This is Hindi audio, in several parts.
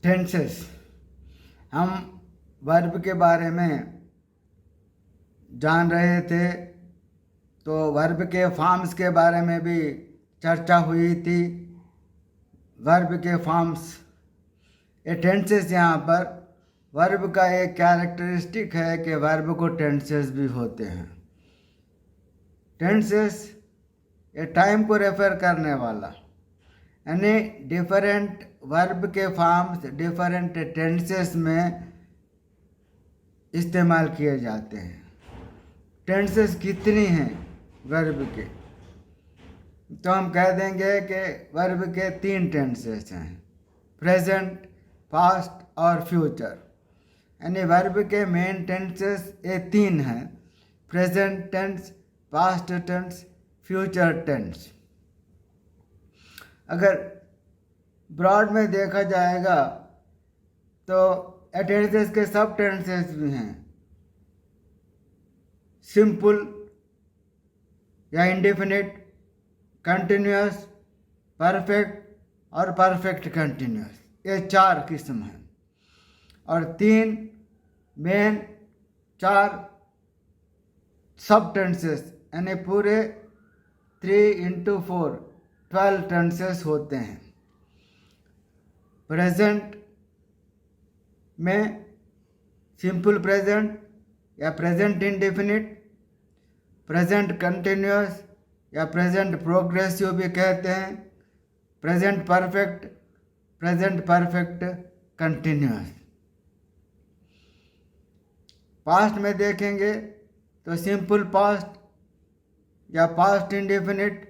टेंसेस। हम वर्ब के बारे में जान रहे थे, तो वर्ब के फॉर्म्स के बारे में भी चर्चा हुई थी। वर्ब के फॉर्म्स, ये टेंसेस, यहाँ पर वर्ब का एक कैरेक्टरिस्टिक है कि वर्ब को टेंसेस भी होते हैं। टेंसेस ये टाइम को रेफर करने वाला, यानी डिफरेंट वर्ब के फॉर्म्स डिफरेंट टेंसेस में इस्तेमाल किए जाते हैं। टेंसेस कितनी हैं वर्ब के, तो हम कह देंगे कि वर्ब के 3 टेंसेस हैं, प्रेजेंट, पास्ट और फ्यूचर। यानी वर्ब के मेन टेंसेस ये 3 हैं, present tense, past tense, future tense. अगर ब्रॉड में देखा जाएगा तो टेंसेस के सब टेंसेस भी हैं, सिंपल या इंडेफिनिट, कंटिन्यूअस, परफेक्ट और परफेक्ट कंटिन्यूअस, ये 4 किस्म हैं। और 3 मेन 4 सब टेंसेस, यानी पूरे 3 × 4 12 टेंसेस होते हैं। प्रेजेंट में सिंपल प्रेजेंट या प्रेजेंट इंडेफिनिट, प्रेजेंट कंटिन्यूअस या प्रेजेंट प्रोग्रेसिव भी कहते हैं, present perfect, present perfect continuous. Past में देखेंगे तो सिंपल पास्ट या पास्ट इंडेफिनिट,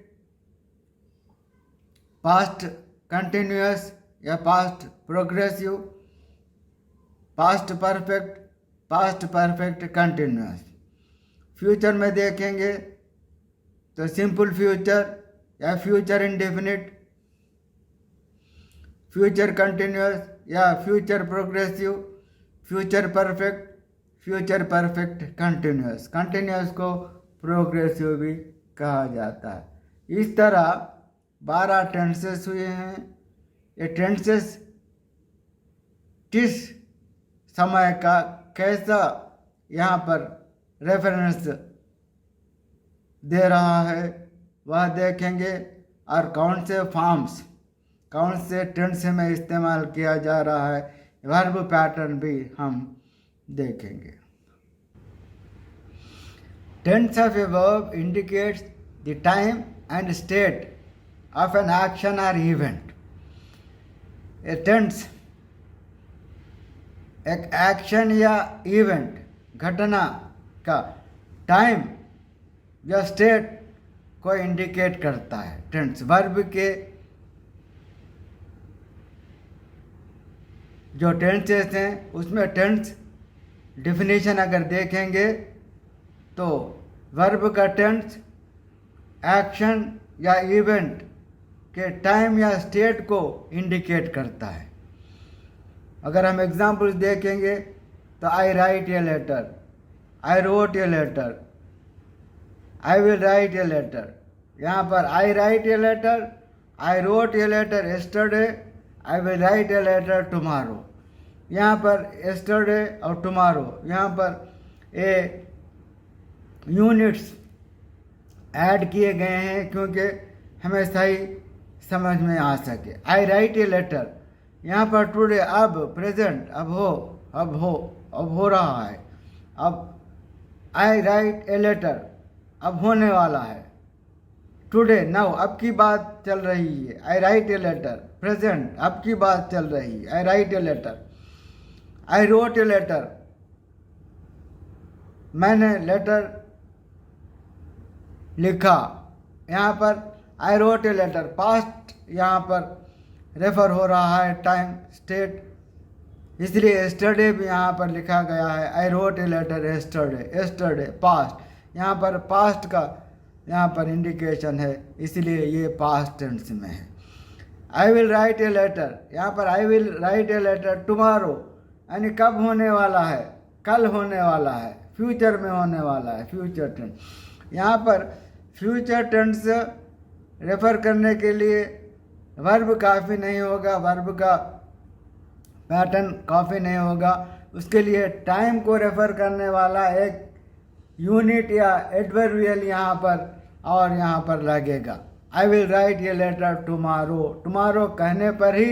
पास्ट कंटिन्यूअस या past progressive, past perfect, past perfect continuous. Future में देखेंगे तो सिंपल फ्यूचर या फ्यूचर इंडेफिनिट, फ्यूचर कंटिन्यूअस या future progressive, future perfect, future perfect continuous. Continuous को प्रोग्रेसिव भी कहा जाता है। इस तरह 12 टेंसेस हुए हैं। ये टेंसेस किस समय का कैसा यहाँ पर रेफरेंस दे रहा है वह देखेंगे, और कौन से फॉर्म्स, कौन से टेंस में इस्तेमाल किया जा रहा है, वर्ब पैटर्न भी हम देखेंगे। Tense of a verb indicates the time and state of an action और इवेंट। ए टेंस एक एक्शन या इवेंट, घटना का टाइम या स्टेट को इंडिकेट करता है। टेंस वर्ब के जो टेंसेस हैं उसमें टेंस डिफिनीशन अगर देखेंगे तो वर्ब का टेंस एक्शन या इवेंट के टाइम या स्टेट को इंडिकेट करता है। अगर हम एग्जाम्पल्स देखेंगे तो I write a letter, I wrote a letter, I will write a letter. यहाँ पर I write a letter, I wrote a letter yesterday, I will write a letter tomorrow. यहाँ पर यस्टरडे और टुमारो, यहाँ पर ए यूनिट्स ऐड किए गए हैं क्योंकि हमें सही समझ में आ सके। आई राइट ए लेटर, यहाँ पर टुडे अब प्रेजेंट, अब हो रहा है। अब आई राइट ए लेटर, अब होने वाला है। टुडे नाउ, अब की बात चल रही है। I write a letter present, अब की बात चल रही है। I write a letter. I wrote a letter, मैंने लेटर लिखा। यहाँ पर I wrote a letter past यहाँ पर रेफर हो रहा है, टाइम स्टेट, इसलिए यस्टरडे भी यहाँ पर लिखा गया है। I wrote a letter yesterday, yesterday past, यहाँ पर पास्ट का यहाँ पर इंडिकेशन है, इसलिए ये पास्ट टेंस में है। I will write a letter, यहाँ पर I will write a letter tomorrow, यानी कब होने वाला है, कल होने वाला है, फ्यूचर में होने वाला है, फ्यूचर टेंस। यहाँ पर फ्यूचर टेंस रेफर करने के लिए वर्ब काफ़ी नहीं होगा, वर्ब का पैटर्न कॉपी नहीं होगा। उसके लिए टाइम को रेफर करने वाला एक यूनिट या एडवर्बियल यहाँ पर और यहाँ पर लगेगा। आई विल राइट ये लेटर टुमारो। टुमारो कहने पर ही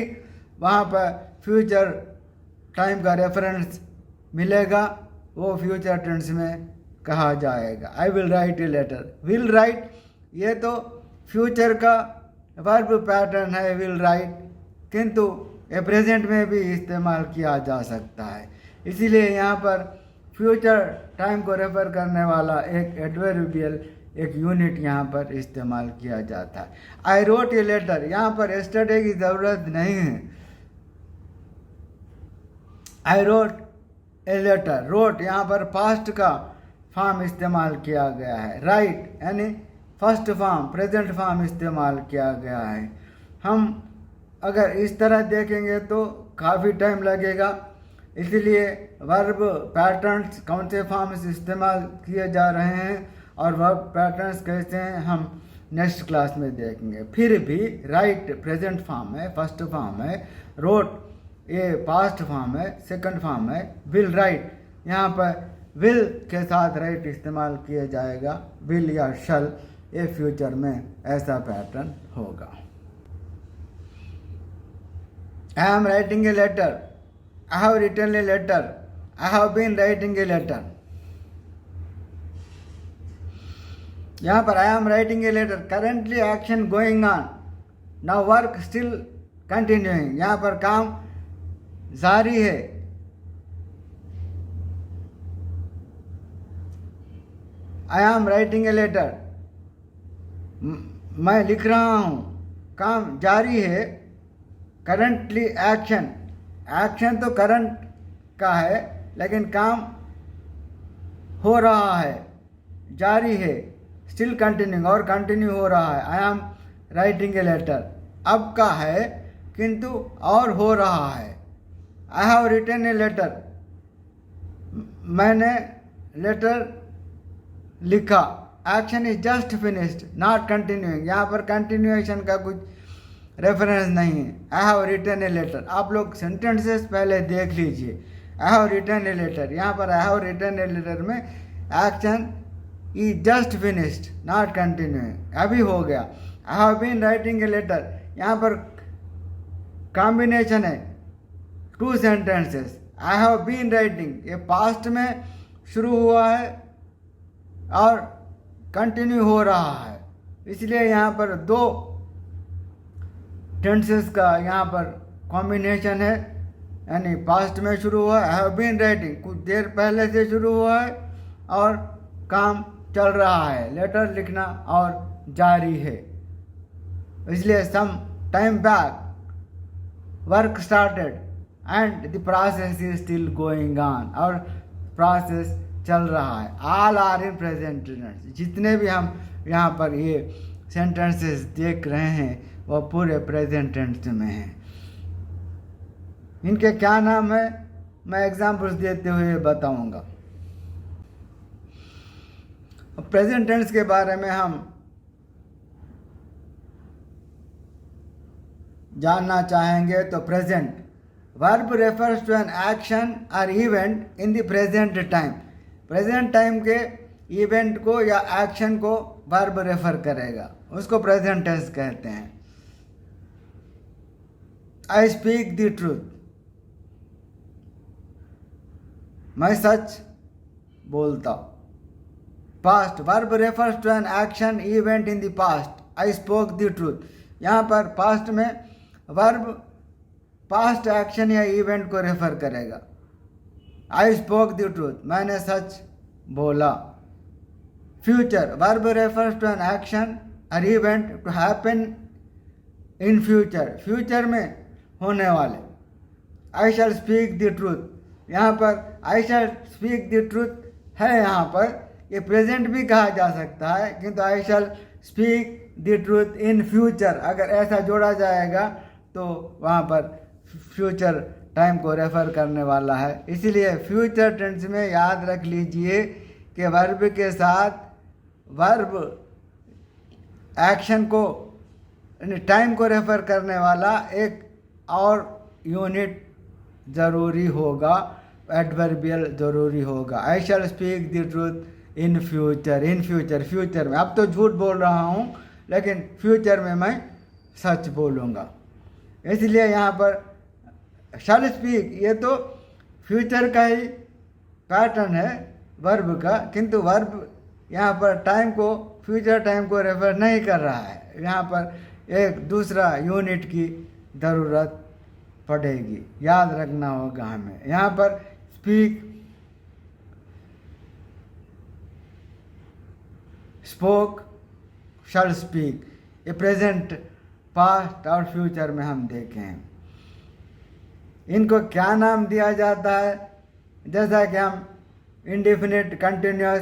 वहाँ पर फ्यूचर टाइम का रेफरेंस मिलेगा, वो फ्यूचर टेंस में कहा जाएगा। I will write a letter. Will write ये तो फ्यूचर का वर्ब पैटर्न है विल राइट, किंतु ये प्रेजेंट में भी इस्तेमाल किया जा सकता है। इसीलिए यहाँ पर फ्यूचर टाइम को रेफर करने वाला एक एडवर्बियल एक यूनिट यहाँ पर इस्तेमाल किया जाता है। आई रोट ए लेटर, यहाँ पर यस्टरडे की ज़रूरत नहीं है। I wrote a letter, wrote यहाँ पर पास्ट का फॉर्म इस्तेमाल किया गया है। राइट यानी फर्स्ट फॉर्म प्रेजेंट फॉर्म इस्तेमाल किया गया है। हम अगर इस तरह देखेंगे तो काफ़ी टाइम लगेगा, इसलिए वर्ब पैटर्न्स कौन से फॉर्म्स इस्तेमाल किए जा रहे हैं और वर्ब पैटर्न्स कैसे हैं हम नेक्स्ट क्लास में देखेंगे। फिर भी राइट प्रेजेंट फॉर्म है, फर्स्ट फॉर्म है। रोट ये पास्ट फॉर्म है, सेकंड फॉर्म है। विल राइट यहाँ पर विल के साथ राइट इस्तेमाल किया जाएगा। विल या शल ये फ्यूचर में ऐसा पैटर्न होगा। I am writing a letter, I have written a letter, I have been writing a letter. यहाँ पर I am writing a letter, currently action going on, now work still continuing, यहाँ पर काम जारी है। I am writing a letter, मैं लिख रहा हूँ, काम जारी है। करंटली एक्शन, एक्शन तो करंट का है लेकिन काम हो रहा है, जारी है। स्टिल कंटिन्यूइंग और कंटिन्यू हो रहा है। I am writing a letter अब का है किंतु और हो रहा है। I have written a letter, मैंने लेटर लिखा। Action is just finished not continuing, यहाँ पर कंटिन्यूएशन का कुछ रेफरेंस नहीं है। I have written a letter, आप लोग सेंटेंसेस पहले देख लीजिए। I have written a letter, यहाँ पर I have written a letter में action is just finished not continuing, अभी हो गया। I have been writing a letter, यहाँ पर कॉम्बिनेशन है two sentences. I have been writing ये पास्ट में शुरू हुआ है और कंटिन्यू हो रहा है, इसलिए यहाँ पर दो टेंसेस का यहाँ पर कॉम्बिनेशन है, यानी पास्ट में शुरू हुआ है। आई हैव बीन राइटिंग कुछ देर पहले से शुरू हुआ है और काम चल रहा है, लेटर लिखना और जारी है। इसलिए some time back work started and the process is still going on, और प्रोसेस चल रहा है। All are in present tense, जितने भी हम यहाँ पर ये सेंटेंसेस देख रहे हैं वो पूरे प्रेजेंट टेंस में हैं। इनके क्या नाम है मैं एग्जाम्पल्स देते हुए बताऊंगा। प्रेजेंट टेंस के बारे में हम जानना चाहेंगे तो present verb refers to an action और event in the present time, present time के इवेंट को या एक्शन को वर्ब रेफर करेगा, उसको प्रेजेंट टेंस कहते हैं। आई स्पीक द ट्रूथ, मैं सच बोलता हूँ। Past verb refers to an action event in the past, I spoke the truth, यहाँ पर पास्ट में वर्ब पास्ट एक्शन या इवेंट को रेफर करेगा। आई स्पोक द ट्रूथ, मैंने सच बोला। Future verb refers to an action और event to happen in future, future में होने वाले। I shall speak the truth, यहाँ पर I shall speak the truth है, यहाँ पर ये प्रेजेंट भी कहा जा सकता है, किंतु I shall speak the truth in future अगर ऐसा जोड़ा जाएगा तो वहाँ पर फ्यूचर टाइम को रेफर करने वाला है। इसीलिए फ्यूचर टेंस में याद रख लीजिए कि वर्ब के साथ वर्ब एक्शन को यानी टाइम को रेफर करने वाला एक और यूनिट ज़रूरी होगा, एडवर्बियल ज़रूरी होगा। I shall speak the truth in future, in future, future में। अब तो झूठ बोल रहा हूँ लेकिन फ्यूचर में मैं सच बोलूँगा। इसलिए यहाँ पर शैल स्पीक ये तो फ्यूचर का ही पैटर्न है वर्ब का, किंतु वर्ब यहाँ पर टाइम को, फ्यूचर टाइम को रेफर नहीं कर रहा है। यहाँ पर एक दूसरा यूनिट की ज़रूरत पड़ेगी, याद रखना होगा हमें। यहाँ पर स्पीक, स्पोक, शैल स्पीक, ये प्रेजेंट, पास्ट और फ्यूचर में हम देखें। इनको क्या नाम दिया जाता है? जैसा कि हम indefinite, continuous,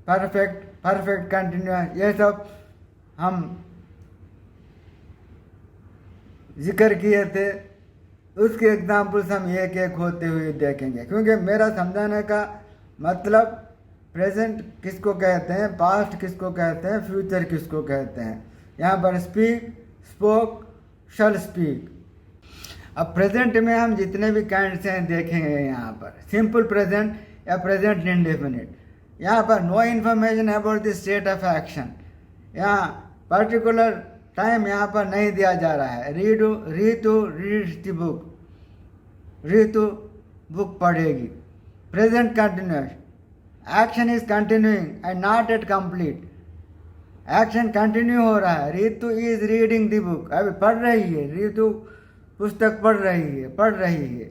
perfect, perfect continuous, ये सब हम जिक्र किए थे। उसके एग्जाम्पल्स हम एक एक होते हुए देखेंगे, क्योंकि मेरा समझाने का मतलब प्रेजेंट किसको कहते हैं, पास्ट किसको कहते हैं, फ्यूचर किसको कहते हैं। यहाँ पर स्पीक, स्पोक, शैल स्पीक। अब प्रेजेंट में हम जितने भी काइंड्स हैं देखेंगे। यहाँ पर सिंपल प्रेजेंट या प्रेजेंट इंडेफिनिट। यहाँ पर no information about the state of action, यहाँ पर्टिकुलर टाइम यहाँ पर नहीं दिया जा रहा है। Ritu reads the book, Ritu book पढ़ेगी। Present continuous, action is continuing and not at complete, action continue हो रहा है। Ritu is reading the book, अभी पढ़ रही है, रीतु पुस्तक पढ़ रही है,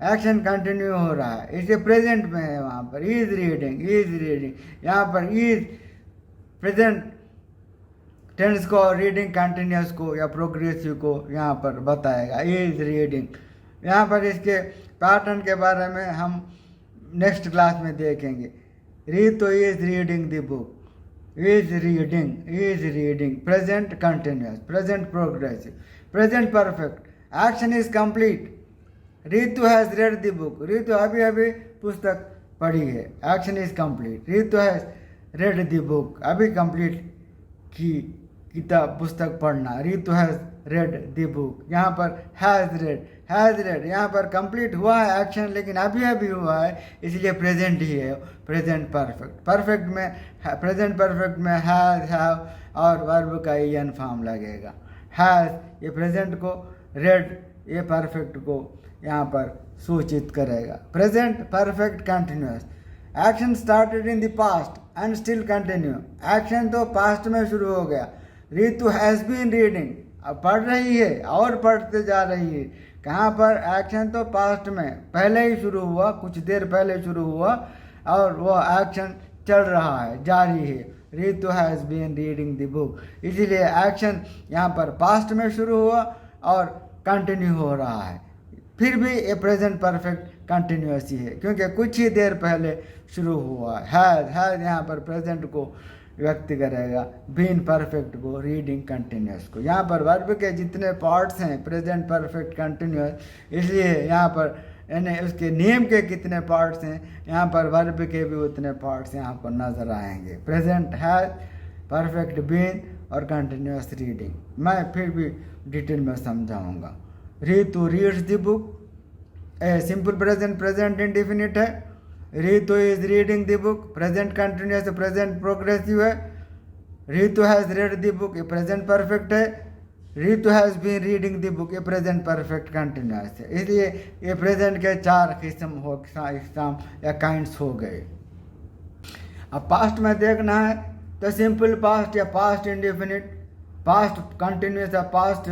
एक्शन कंटिन्यू हो रहा है। इसे प्रेजेंट में है। वहाँ पर इज रीडिंग, यहाँ पर इज प्रेजेंट टेंस को, रीडिंग कंटिन्यूअस को या प्रोग्रेसिव को यहाँ पर बताएगा, इज रीडिंग। यहाँ पर इसके पैटर्न के बारे में हम नेक्स्ट क्लास में देखेंगे। Ritu is reading the book, is reading, present continuous, present progressive, present perfect, action is complete, Ritu has read the book, Ritu अभी अभी पुस्तक पढ़ी है, action is complete. Ritu has read the book, अभी कंप्लीट की किताब, पुस्तक पढ़ना, Ritu has read the book. यहाँ पर हैज रेड, यहाँ पर कंप्लीट हुआ है एक्शन लेकिन अभी अभी हुआ है, इसलिए प्रेजेंट ही है, प्रेजेंट परफेक्ट। परफेक्ट में, प्रेजेंट परफेक्ट में हैज, हैव और वर्ब का एन फॉर्म लगेगा। हैज ये प्रेजेंट को, रेड ये परफेक्ट को यहाँ पर सूचित करेगा। Present perfect continuous, action started in the past and still continue, action तो पास्ट में शुरू हो गया। रीतु हैज बीन रीडिंग, अब पढ़ रही है और पढ़ते जा रही है। कहाँ पर एक्शन तो पास्ट में पहले ही शुरू हुआ, कुछ देर पहले शुरू हुआ और वो एक्शन चल रहा है, जारी है। Ritu has been reading the book, इसीलिए एक्शन यहाँ पर पास्ट में शुरू हुआ और कंटिन्यू हो रहा है। फिर भी ये प्रेजेंट परफेक्ट कंटिन्यूअस ही है क्योंकि कुछ ही देर पहले शुरू हुआ है। हैज यहाँ पर प्रेजेंट को व्यक्त करेगा, बीन परफेक्ट को, रीडिंग कंटिन्यूअस को। यहाँ पर वर्ब के जितने पार्ट्स हैं प्रेजेंट परफेक्ट कंटिन्यूअस, इसलिए यहाँ पर यानी उसके नेम के कितने पार्ट्स हैं, यहाँ पर वर्ब के भी उतने पार्ट्स यहाँ पर नजर आएंगे। प्रेजेंट हैज, परफेक्ट बीन और कंटिन्यूअस रीडिंग। मैं फिर भी डिटेल में समझाऊंगा। Ritu reads the book, simple present, present indefinite है। Ritu is reading the book, present continuous, present progressive है। Ritu has read the book, ये प्रेजेंट परफेक्ट है। Ritu has been reading the book, ये प्रेजेंट परफेक्ट कंटिन्यूअस है। इसलिए ये प्रेजेंट के 4 किस्म या काइंड्स हो गए। अब पास्ट में देखना है तो सिंपल पास्ट या पास्ट इंडेफिनिट, पास्ट कंटिन्यूअस या past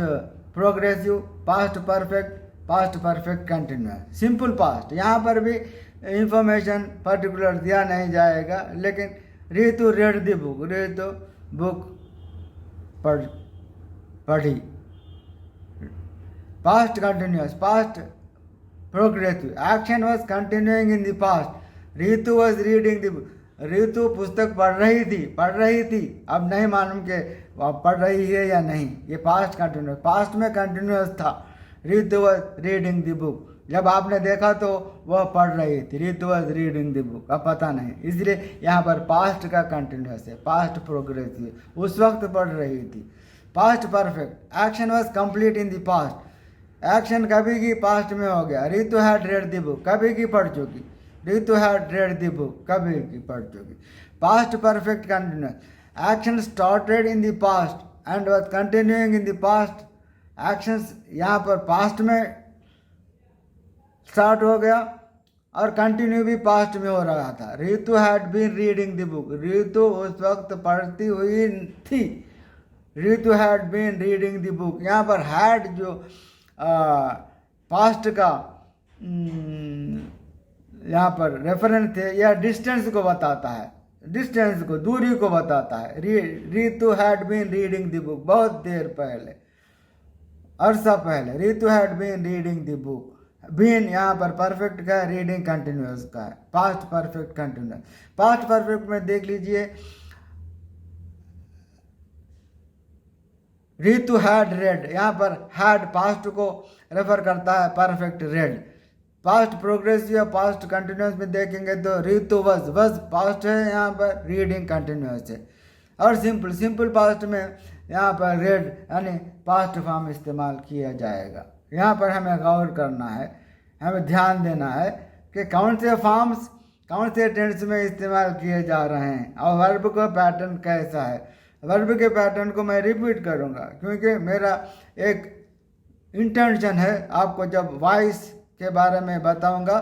progressive, past perfect continuous. Simple past, यहाँ पर भी इंफॉर्मेशन पर्टिकुलर दिया नहीं जाएगा, लेकिन Ritu read the book, Ritu book पढ़ी। Past continuous, past progressive, action was continuing in the past. Ritu was reading the book, Ritu पुस्तक पढ़ रही थी, अब नहीं मालूम कि पढ़ रही है या नहीं। ये पास्ट कंटिन्यूअस, पास्ट में कंटिन्यूअस था। रीतु वाज रीडिंग द बुक, जब आपने देखा तो वह पढ़ रही थी, रीतु वाज रीडिंग द बुक, अब पता नहीं, इसलिए यहाँ पर पास्ट का कंटिन्यूअस है, पास्ट प्रोग्रेसिव, उस वक्त पढ़ रही थी। Past perfect, action was complete in the past, action कभी की पास्ट में हो गया, Ritu had read the book, कभी की पढ़ चुकी, Ritu had read the book, कभी की पढ़ चुकी। Past perfect continuous, action started in the past and was continuing in the past. Actions यहाँ पर पास्ट में स्टार्ट हो गया और कंटिन्यू भी पास्ट में हो रहा था। Ritu had been reading the book, Ritu उस वक्त पढ़ती हुई थी। Ritu had been reading the book, यहाँ पर हैड जो पास्ट का यहाँ पर रेफरेंस है, यह डिस्टेंस को बताता है, डिस्टेंस को, दूरी को बताता है। Ritu had been reading the book, बहुत देर पहले, अरसा पहले। Ritu had been reading the book, been यहाँ पर परफेक्ट का है, रीडिंग कंटिन्यूअस का है, past perfect continuous. Past perfect में देख लीजिए, रितु हैड रेड, यहाँ पर हैड पास्ट को रेफर करता है, परफेक्ट रेड। पास्ट प्रोग्रेसिव या पास्ट कंटिन्यूअस में देखेंगे तो रितु वज पास्ट है, यहाँ पर रीडिंग कंटिन्यूअस है। और सिंपल पास्ट में यहाँ पर रेड यानी पास्ट फॉर्म इस्तेमाल किया जाएगा। यहाँ पर हमें गौर करना है, हमें ध्यान देना है कि कौन से फॉर्म्स कौन से टेंस में इस्तेमाल किए जा रहे हैं और वर्ब का पैटर्न कैसा है। वर्ब के पैटर्न को मैं रिपीट करूँगा क्योंकि मेरा एक इंटेंशन है, आपको जब वॉइस के बारे में बताऊँगा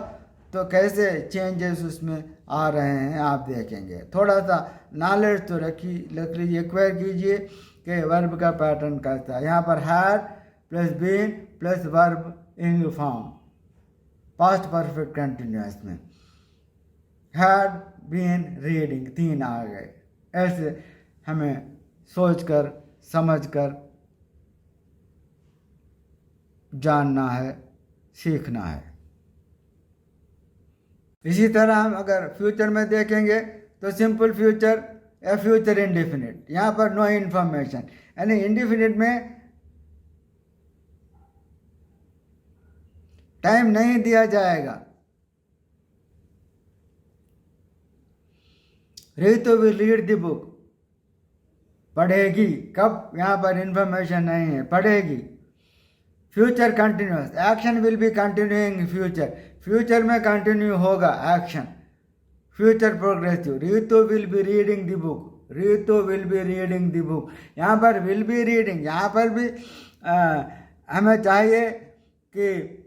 तो कैसे चेंजेस उसमें आ रहे हैं आप देखेंगे। थोड़ा सा नॉलेज तो रख लीजिए, एक्वायर कीजिए कि वर्ब का पैटर्न कैसा है। यहाँ पर had plus been plus verb in form, past perfect continuous में हैड बीन रीडिंग, 3 आ गए। ऐसे हमें सोचकर समझकर जानना है, सीखना है। इसी तरह हम अगर फ्यूचर में देखेंगे तो सिंपल फ्यूचर या फ्यूचर इंडेफिनिट, यहाँ पर नो इन्फॉर्मेशन, यानी इंडेफिनिट में टाइम नहीं दिया जाएगा। Ritu will read the book, पढ़ेगी, कब, यहाँ पर इंफॉर्मेशन नहीं है, पढ़ेगी। Future continuous, action will be continuing future, future में कंटिन्यू होगा action. Future progressive, Ritu will be reading the book, Ritu will be reading the book, यहाँ पर विल बी रीडिंग, यहाँ पर भी हमें चाहिए कि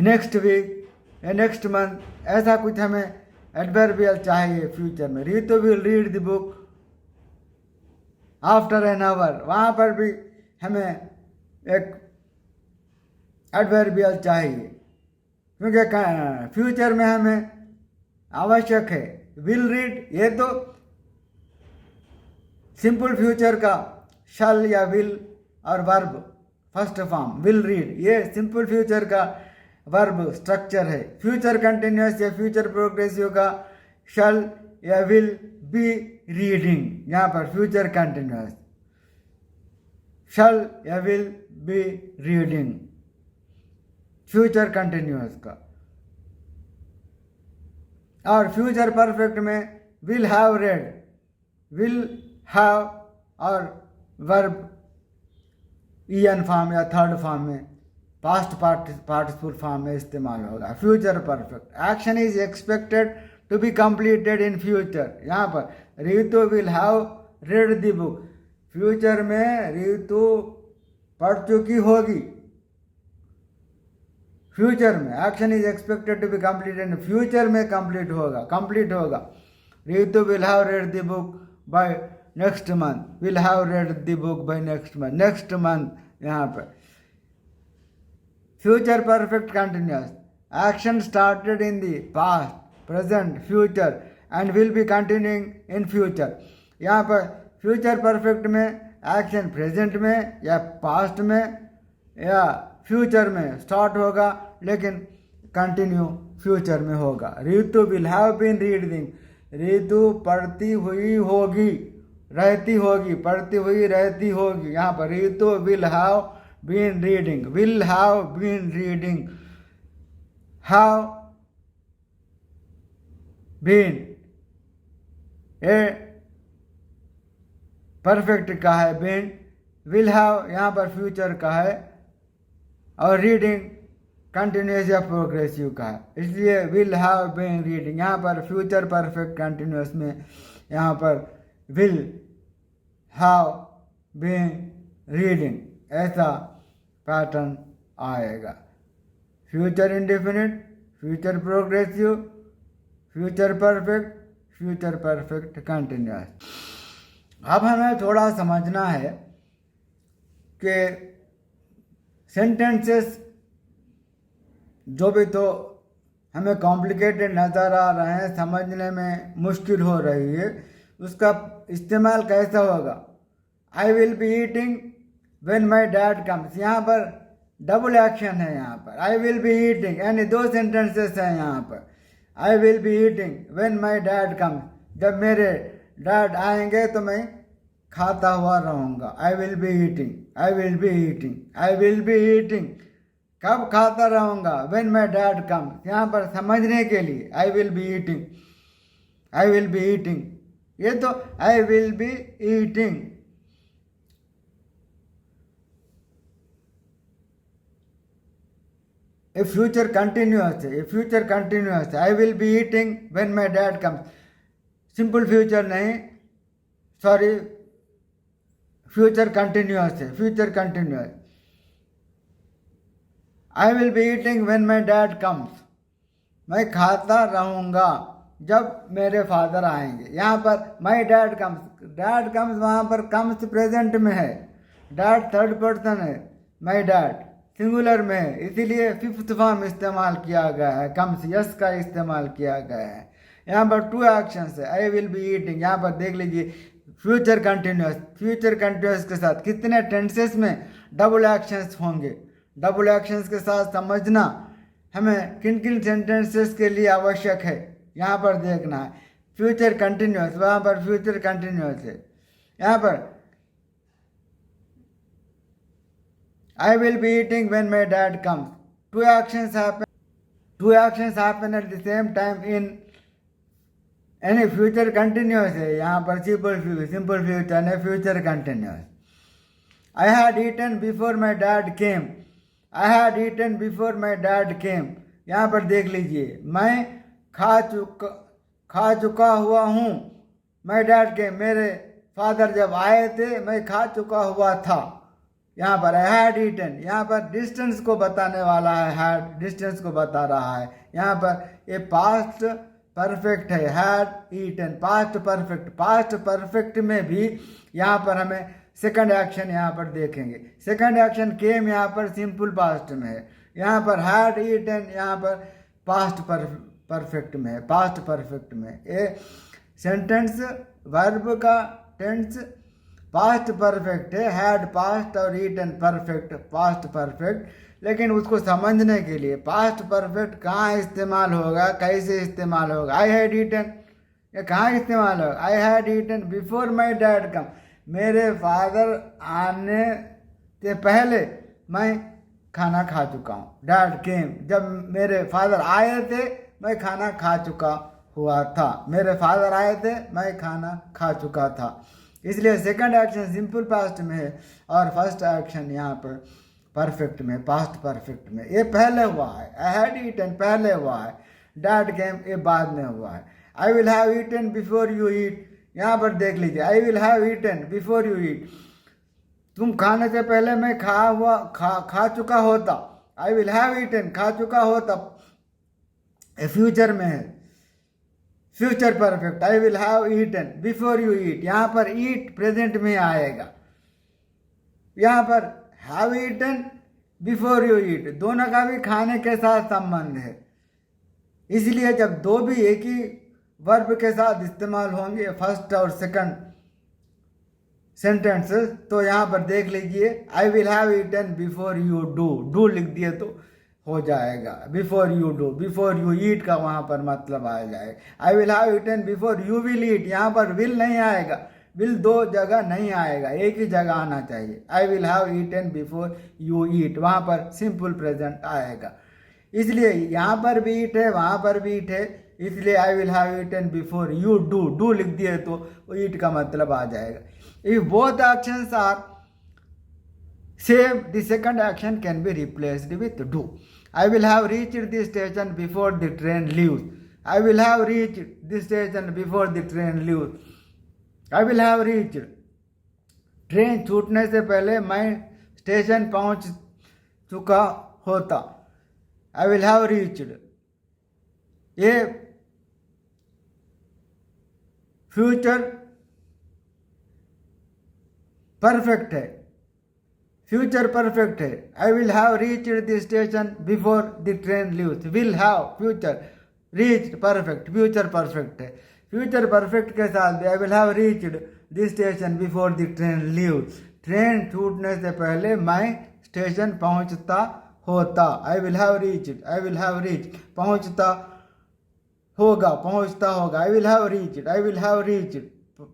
नेक्स्ट वीक या नेक्स्ट मंथ, ऐसा कुछ हमें एडवर्बियल चाहिए फ्यूचर में। Ritu will read the book after an hour, वहाँ पर भी हमें एक एडवर्बियल चाहिए क्योंकि फ्यूचर में हमें आवश्यक है। विल रीड, ये तो सिंपल फ्यूचर का शल या विल और verb first form will read, ये सिंपल फ्यूचर का वर्ब स्ट्रक्चर है। फ्यूचर कंटिन्यूअस या फ्यूचर प्रोग्रेसिव का शल या विल बी रीडिंग, यहाँ पर फ्यूचर कंटिन्यूअस शल या will be reading, future continuous का। और फ्यूचर परफेक्ट में will have read, will have और वर्ब ईएन फॉर्म या थर्ड फॉर्म में पास्ट पार्टिसिपल फॉर्म में इस्तेमाल होगा। Future perfect, action is expected to be completed in future, यहाँ पर Ritu will have read the book, future में रितु पढ़ चुकी होगी। फ्यूचर में action is expected to be completed in future में कंप्लीट होगा। Ritu will have read the book by next month, will have read the book by next month, next month. यहाँ पर future perfect continuous, action started in the past present future and will be continuing in future. यहाँ पर फ्यूचर परफेक्ट में एक्शन प्रेजेंट में या पास्ट में या फ्यूचर में स्टार्ट होगा लेकिन कंटिन्यू फ्यूचर में होगा। Ritu will have been reading, Ritu पढ़ती हुई होगी, रहती होगी, पढ़ती हुई रहती होगी। यहाँ पर Ritu will have been reading, will have been reading, have been a perfect का है, बीन। विल हैव यहाँ पर फ्यूचर का है, और रीडिंग कंटिन्यूस या प्रोग्रेसिव का है, इसलिए विल हैव बीन रीडिंग। यहाँ पर फ्यूचर परफेक्ट कंटिन्यूस में यहाँ पर विल हैव बीन रीडिंग ऐसा पैटर्न आएगा। Future indefinite, future progressive, future perfect, future perfect continuous. अब हमें थोड़ा समझना है कि सेंटेंसेस जो भी तो हमें कॉम्प्लिकेटेड नज़र आ रहे हैं, समझने में मुश्किल हो रही है, उसका इस्तेमाल कैसा होगा। I will be eating when my dad comes, यहाँ पर डबल एक्शन है। यहाँ पर आई विल बी ईटिंग यानी दो सेंटेंसेस हैं यहाँ पर। I will be eating when my dad comes, जब मेरे डैड आएंगे तो मैं खाता हुआ रहूँगा। I will be eating, I will be eating, I will be eating, कब खाता रहूँगा। व्हेन माय डैड कम्स, यहाँ पर समझने के लिए I will be eating, I will be eating, ये तो I will be eating. A future continuous है, ए फ्यूचर कंटिन्यूअस है। I will be eating when my dad comes, simple future नहीं, सॉरी फ्यूचर कंटिन्यूअस है, future continuous. I will be eating when my dad comes, मैं खाता रहूँगा जब मेरे फादर आएंगे। यहाँ पर my dad comes, dad comes वहाँ पर कम्स प्रेजेंट में है, डैड थर्ड पर्सन है, माय डैड सिंगुलर में है, इसीलिए फिफ्थ फॉर्म इस्तेमाल किया गया है, कम्स यस का इस्तेमाल किया गया है। यहाँ पर टू एक्शंस है, आई विल बी ईटिंग। यहाँ पर देख लीजिए फ्यूचर कंटिन्यूस, फ्यूचर कंटिन्यूस के साथ कितने टेंसेस में डबल एक्शंस होंगे। डबल एक्शंस के साथ समझना हमें किन किन सेंटेंसेस के लिए आवश्यक है, यहाँ पर देखना है। फ्यूचर कंटिन्यूस, वहाँ पर फ्यूचर कंटिन्यूस है। यहाँ पर I will be eating when my dad comes. Two actions happen at the same time in any future continuous है। यहाँ पर simple future है, future continuous। I had eaten before my dad came. I had eaten before my dad came। यहाँ पर देख लीजिए मैं खा चुका हुआ हूँ। My dad came, मेरे फादर जब आए थे मैं खा चुका हुआ था। यहाँ पर आई हैड ईटन, यहाँ पर डिस्टेंस को बताने वाला है, हैड डिस्टेंस को बता रहा है। यहाँ पर ये पास्ट परफेक्ट है, had eaten past perfect. Past perfect में भी यहाँ पर हमें सेकंड एक्शन यहाँ पर देखेंगे। सेकंड एक्शन केम यहाँ पर सिंपल पास्ट में है, यहाँ पर हैड ईटन यहाँ पर पास्ट परफेक्ट में है, पास्ट परफेक्ट में। ये सेंटेंस वर्ब का टेंस पास्ट परफेक्ट है, हैड पास्ट और ईटन परफेक्ट पास्ट परफेक्ट। लेकिन उसको समझने के लिए पास्ट परफेक्ट कहाँ इस्तेमाल होगा, कैसे इस्तेमाल होगा। आई हैड ईटन ये कहाँ इस्तेमाल होगा। I had eaten before my dad came, मेरे फादर आने से पहले मैं खाना खा चुका हूँ। डैड केम, जब मेरे फादर आए थे मैं खाना खा चुका हुआ था। मेरे फादर आए थे मैं खाना खा चुका था। इसलिए सेकंड एक्शन सिंपल पास्ट में है और फर्स्ट एक्शन यहाँ पर परफेक्ट में, पास्ट परफेक्ट में। ये पहले हुआ है, आई हैड ईटन पहले हुआ है, डैड केम ये बाद में हुआ है। I will have eaten before you eat, यहाँ पर देख लीजिए I will have eaten before you eat, तुम खाने से पहले मैं खा चुका होता। आई विल हैव ईटन खा चुका होता, फ्यूचर में है, future perfect. I will have eaten before you eat, यहाँ पर ईट प्रेजेंट में आएगा। यहाँ पर have eaten before you eat, दोनों का भी खाने के साथ संबंध है। इसलिए जब दो भी एक ही वर्ब के साथ इस्तेमाल होंगे, फर्स्ट और सेकंड सेंटेंसेस, तो यहाँ पर देख लीजिए I will have eaten before you do लिख दिए तो हो जाएगा। Before you do, before you eat का वहाँ पर मतलब आ जाएगा। I will have eaten before you will eat, यहाँ पर विल नहीं आएगा, विल दो जगह नहीं आएगा, एक ही जगह आना चाहिए। I will have eaten before you eat, वहाँ पर सिंपल प्रेजेंट आएगा। इसलिए यहाँ पर भी ईट है, वहाँ पर भी ईट है, इसलिए I will have eaten before you do लिख दिए तो ईट का मतलब आ जाएगा। If both actions are Same, the second action can be replaced with do. I will have reached the station before the train leaves. I will have reached the station before the train leaves. I will have reached. Train छूटने से पहले मैं स्टेशन पहुंच चुका होता. I will have reached. ये फ्यूचर परफेक्ट है. फ्यूचर परफेक्ट है. I will have reached the station before the train leaves. Will have future, reached perfect, future perfect है. फ्यूचर परफेक्ट के साथ भी आई will have reached the station before the train leaves. Train छूटने से पहले मैं स्टेशन पहुंचता होता. आई will have reached, I will have reach, पहुंचता होगा, पहुंचता होगा. आई will have reached, I will have reached,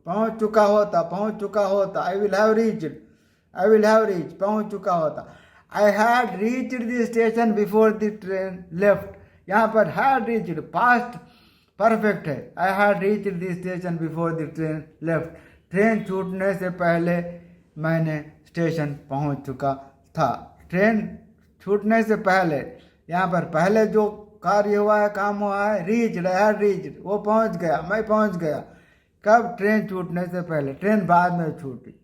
पहुंच चुका होता, पहुंच चुका होता. आई will have reached, I will have reach, पहुंच चुका होता. I had reached the station before the train left. यहाँ पर हैड रीच्ड पास्ट परफेक्ट है. I had reached the station before the train left. Train छूटने से पहले मैंने स्टेशन पहुंच चुका था. ट्रेन छूटने से पहले, यहाँ पर पहले जो कार्य हुआ है, काम हुआ है, रीच्ड, आई हैड रीच्ड, वो पहुंच गया, मैं पहुंच गया. कब? ट्रेन छूटने से पहले. ट्रेन बाद में छूटी,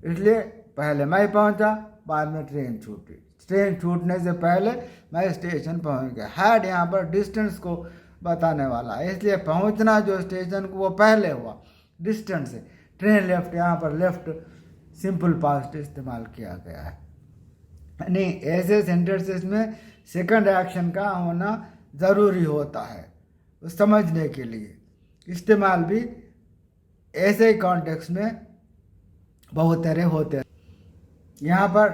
इसलिए पहले मैं पहुंचा, बाद में ट्रेन छूटी. ट्रेन छूटने से पहले मैं स्टेशन पहुंच गया. हैड यहाँ पर डिस्टेंस को बताने वाला है, इसलिए पहुंचना जो स्टेशन को वो पहले हुआ, डिस्टेंस है. ट्रेन लेफ्ट, यहाँ पर लेफ्ट सिंपल पास्ट इस्तेमाल किया गया है. नहीं, ऐसे सेंटेंसेस में सेकंड एक्शन का होना ज़रूरी होता है समझने के लिए. इस्तेमाल भी ऐसे ही कॉन्टेक्स्ट में बहुत तरह होते हैं. यहाँ पर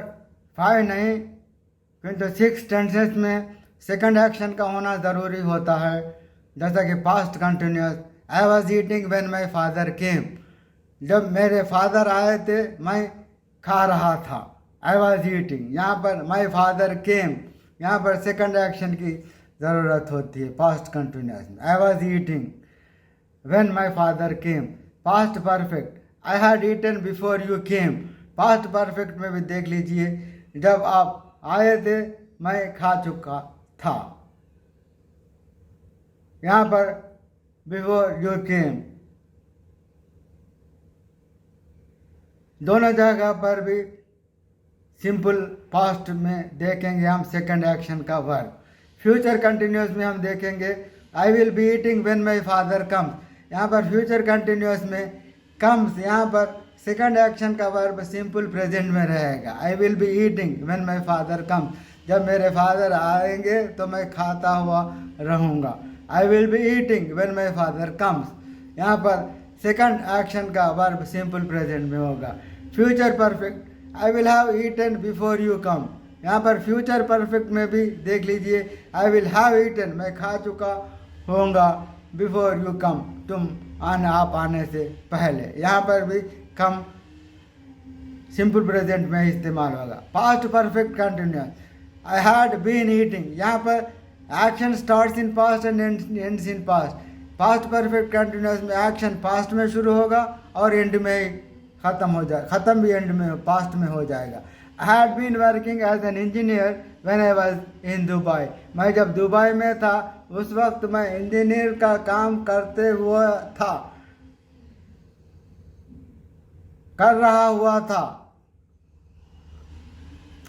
5 नहीं किंतु 6 टेंसेस में सेकंड एक्शन का होना ज़रूरी होता है. जैसा कि past continuous. I was eating when my father केम. जब मेरे फादर आए थे मैं खा रहा था. आई वॉज ईटिंग, यहाँ पर माई फादर केम, यहाँ पर सेकंड एक्शन की ज़रूरत होती है पास्ट कंटिन्यूस में. I was eating when my father came. Past perfect. I had eaten before you came. Past perfect में भी देख लीजिए, जब आप आए थे मैं खा चुका था. यहाँ पर बिफोर यू केम. दोनों जगह पर भी सिंपल पास्ट में देखेंगे हम सेकंड एक्शन का वर्ब. फ्यूचर कंटिन्यूस में हम देखेंगे I will be eating when my father comes. यहाँ पर फ्यूचर कंटिन्यूस में कम्स, यहाँ पर सेकंड एक्शन का वर्ब सिंपल प्रेजेंट में रहेगा. I will be eating when my father comes. जब मेरे फादर आएंगे तो मैं खाता हुआ रहूँगा. I will be eating when my father comes. यहाँ पर सेकंड एक्शन का वर्ब सिंपल प्रेजेंट में होगा. Future perfect. I will have eaten before you come. यहाँ पर फ्यूचर परफेक्ट में भी देख लीजिए, आई विल हैव ईटन, मैं खा चुका होऊंगा, बिफोर यू कम, तुम आप आने से पहले. यहाँ पर भी कम सिंपल प्रेजेंट में इस्तेमाल होगा. Past perfect continuous. I had been eating. यहाँ पर action starts in past and ends in past. Past perfect continuous में एक्शन पास्ट में शुरू होगा और एंड में ख़त्म हो जाए, ख़त्म भी एंड में पास्ट में हो जाएगा. I had been working as an engineer when I was in Dubai. मैं जब दुबई में था उस वक्त मैं इंजीनियर का काम करते हुआ था, कर रहा हुआ था.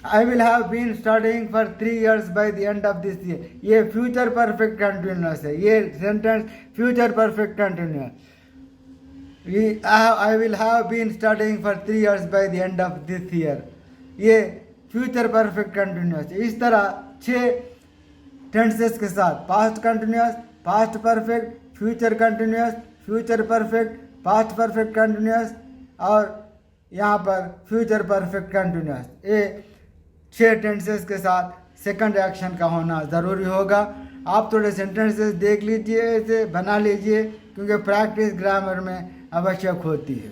I will have been studying for 3 years by the end of this year. ये फ्यूचर परफेक्ट कंटिन्यूस है. ये sentence future perfect continuous. I will have been studying for 3 years by the end of this year. ये फ्यूचर परफेक्ट कंटिन्यूस. इस तरह 6 टेंसेस के साथ past continuous, past perfect, future continuous, future perfect, past perfect continuous और यहाँ पर फ्यूचर परफेक्ट कंटिन्यूस. ये 6 टेंसेस के साथ सेकंड एक्शन का होना ज़रूरी होगा. आप थोड़े सेंटेंसेस देख लीजिए, इसे बना लीजिए, क्योंकि प्रैक्टिस ग्रामर में आवश्यक होती है.